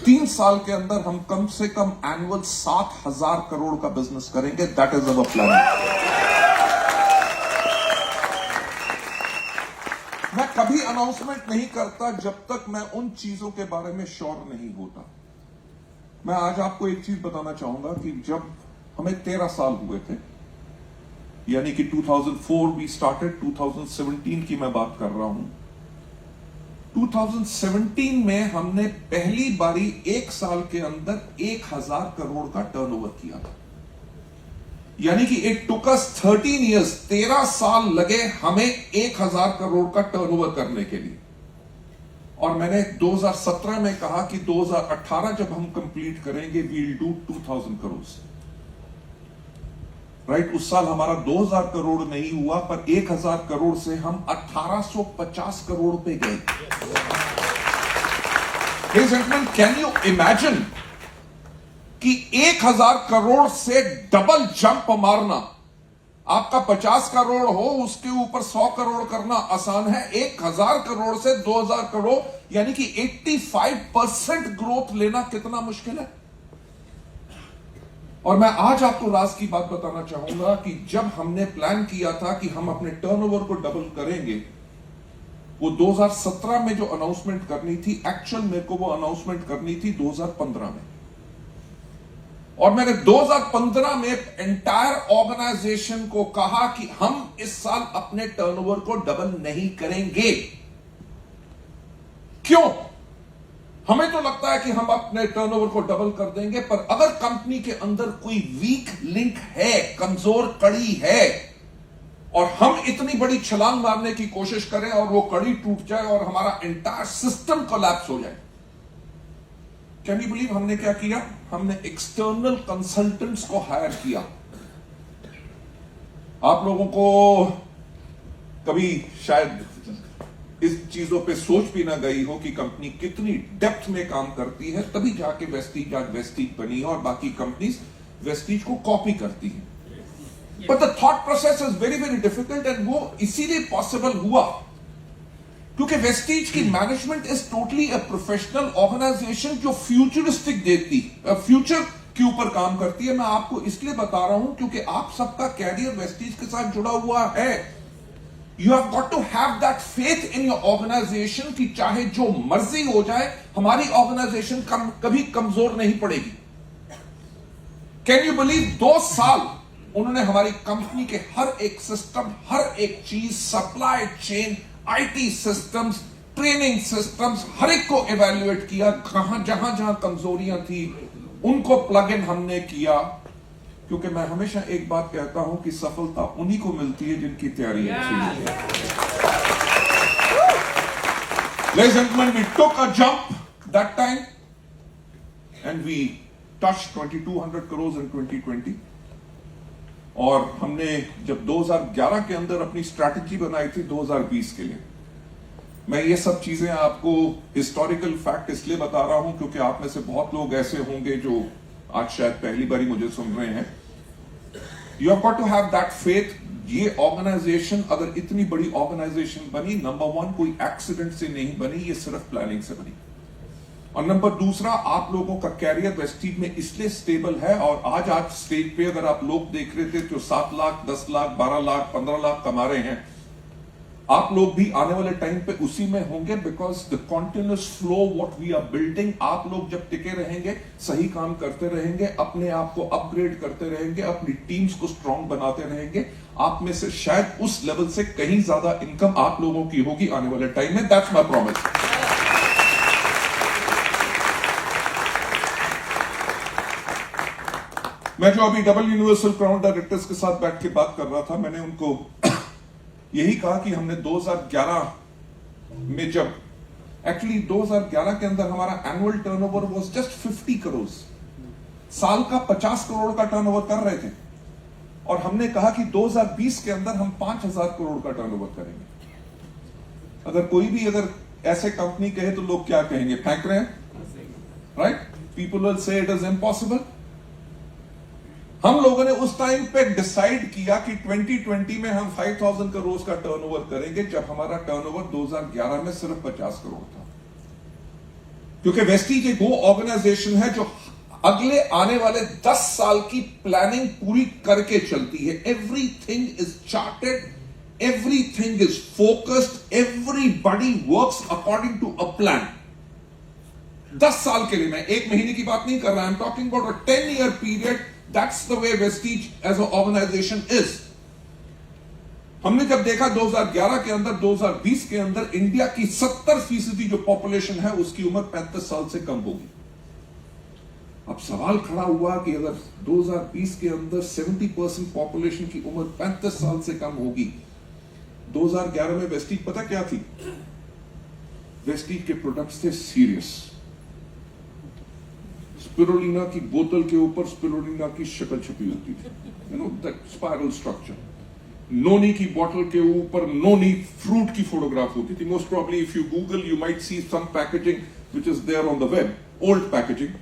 3 साल के अंदर हम कम से कम एनुअल 7,000 करोड़ का बिजनेस करेंगे। That is our plan. मैं कभी अनाउंसमेंट नहीं करता जब तक मैं उन चीजों के बारे में श्योर नहीं होता। मैं आज आपको एक चीज बताना चाहूंगा कि जब हमें 13 साल हुए थे, यानी कि 2004 वी स्टार्टेड, 2017 की मैं बात कर रहा हूं। 2017 में हमने पहली बारी 1 साल के अंदर 1,000 करोड़ का टर्नओवर किया था। यानी कि इट टुक अस 13 इयर्स, 13 साल लगे हमें 1,000 करोड़ का टर्नओवर करने के लिए। और मैंने 2017 में कहा कि 2018 जब हम कंप्लीट करेंगे वील डू 2,000 करोड़। राइट, उस साल हमारा 2,000 करोड़ नहीं हुआ, पर 1,000 करोड़ से हम 1,850 करोड़ पे गए। कैन यू इमेजिन कि 1,000 करोड़ से डबल जंप मारना? आपका 50 करोड़ हो, उसके ऊपर 100 करोड़ करना आसान है। 1,000 करोड़ से 2,000 करोड़ यानी कि 85% ग्रोथ लेना कितना मुश्किल है। और मैं आज आपको राज की बात बताना चाहूंगा कि जब हमने प्लान किया था कि हम अपने टर्नओवर को डबल करेंगे, वो 2017 में जो अनाउंसमेंट करनी थी, एक्चुअल मेरे को वो अनाउंसमेंट करनी थी 2015 में। और मैंने 2015 में एंटायर ऑर्गेनाइजेशन को कहा कि हम इस साल अपने टर्नओवर को डबल नहीं करेंगे। क्यों? हमें तो लगता है कि हम अपने टर्नओवर को डबल कर देंगे, पर अगर कंपनी के अंदर कोई वीक लिंक है, कमजोर कड़ी है, और हम इतनी बड़ी छलांग मारने की कोशिश करें और वो कड़ी टूट जाए और हमारा एंटायर सिस्टम कोलैप्स हो जाए। कैन यू बिलीव हमने क्या किया? हमने एक्सटर्नल कंसल्टेंट्स को हायर किया। आप लोगों को कभी शायद इस चीजों पे सोच भी ना गई हो कि कंपनी कितनी डेप्थ में काम करती है, तभी जाके वेस्टीज आज वेस्टीज बनी है और बाकी कंपनीज वेस्टीज को कॉपी करती हैं। But the thought process is very very difficult, and वो इसीलिए पॉसिबल हुआ क्योंकि वेस्टीज की management is totally a professional organisation जो फ्यूचरिस्टिक देखती, फ्यूचर के ऊपर काम करती है। मैं आपको इसलिए बता रहा हूं क्योंकि आप सबका कैरियर वेस्टीज के साथ जुड़ा हुआ है। You have got to have that faith in your organization कि चाहे जो मर्जी हो जाए, हमारी ऑर्गेनाइजेशन कभी कमजोर नहीं पड़ेगी। Can you believe 2 साल उन्होंने हमारी कंपनी के हर एक सिस्टम, हर एक चीज, supply chain, IT systems, training systems, हर एक को इवेल्युएट किया। जहां जहां कमजोरियां थी उनको प्लग इन हमने किया, क्योंकि मैं हमेशा एक बात कहता हूं कि सफलता उन्हीं को मिलती है जिनकी तैयारी अच्छी होती है। Ladies and gentlemen, we took a jump that time and we touched 2,200 crores in 2020। और हमने जब 2011 के अंदर अपनी स्ट्रैटेजी बनाई थी 2020 के लिए। मैं ये सब चीजें आपको हिस्टोरिकल फैक्ट इसलिए बता रहा हूं क्योंकि आप में से बहुत लोग ऐसे होंगे जो आज शायद पहली बारी मुझे सुन रहे हैं। You have got to have that faith. ये ऑर्गेनाइजेशन अगर इतनी बड़ी ऑर्गेनाइजेशन बनी, नंबर 1 कोई एक्सीडेंट से नहीं बनी, ये सिर्फ प्लानिंग से बनी। और नंबर 2, आप लोगों का कैरियर वेस्टीज में इसलिए स्टेबल है। और आज स्टेज पे अगर आप लोग देख रहे थे जो 7 लाख, 10 लाख, 12 लाख, 15 लाख कमा रहे हैं, आप लोग भी आने वाले टाइम पे उसी में होंगे, because the continuous flow what we are building. आप लोग जब टिके रहेंगे, सही काम करते रहेंगे, अपने आप को अपग्रेड करते रहेंगे, अपनी टीम्स को स्ट्रांग बनाते रहेंगे, आप में से शायद उस लेवल से कहीं ज्यादा इनकम आप लोगों की होगी आने वाले टाइम में। That's my promise. मैं जो अभी डबल यूनिवर्सल क्राउन डायरेक्टर्स के साथ बैठ के बात कर रहा था, मैंने उनको यही कहा कि हमने 2011 में जब एक्चुअली 2011 के अंदर हमारा annual turnover was just 50 crore, साल का 50 करोड़ का टर्नओवर कर रहे थे। और हमने कहा कि 2020 के अंदर हम 5,000 करोड़ का टर्नओवर करेंगे। अगर कोई भी ऐसे कंपनी कहे तो लोग क्या कहेंगे? फेंक रहे हैं, right? People will say it is impossible. हम लोगों ने उस टाइम पे डिसाइड किया कि 2020 में हम 5,000 करोड़ का टर्नओवर करेंगे, जब हमारा टर्नओवर 2011 में सिर्फ 50 करोड़ था। क्योंकि वेस्टीज एक वो ऑर्गेनाइजेशन है जो अगले आने वाले 10 साल की प्लानिंग पूरी करके चलती है। Everything is charted, everything is focused, everybody works according to a plan. 10 साल के लिए, मैं 1 महीने की बात नहीं कर रहा, I am talking about a 10-year period. That's the way Vestige as a organisation is. हमने जब देखा 2011 के अंदर, 2020 के अंदर इंडिया की 70% जो पॉपुलेशन है उसकी उम्र 35 साल से कम होगी। अब सवाल खड़ा हुआ कि अगर 2020 के अंदर 70% पॉपुलेशन की उम्र 35 साल से कम होगी, 2011 में वेस्टीज पता क्या थी? वेस्टीज के प्रोडक्ट्स थे सीरियस। स्पिरुलिना की बोतल के ऊपर स्पिरुलिना की शक्ल छपी होती थी, दैट स्पाइरल स्ट्रक्चर। नोनी की बोतल के ऊपर नोनी फ्रूट की फोटोग्राफ होती थी। Most probably if you Google you might see some packaging which is there on the web, old packaging.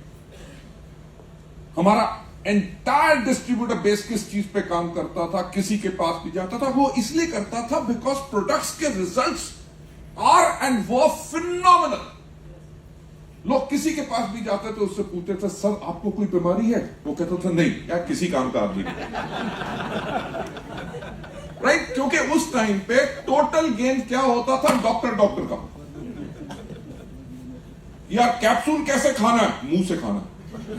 हमारा एंटायर डिस्ट्रीब्यूटर बेस किस चीज पे काम करता था? किसी के पास भी जाता था, वो इसलिए करता था बिकॉज प्रोडक्ट्स के रिजल्ट्स आर एंड वो फिनोमिनल। लोग किसी के पास भी जाते थे, उससे पूछते थे सर आपको कोई बीमारी है? वो कहता था नहीं, यार किसी काम का आदमी नहीं। राइट? क्योंकि उस टाइम पे टोटल गेन क्या होता था? डॉक्टर का। यार कैप्सूल कैसे खाना है? मुंह से खाना है।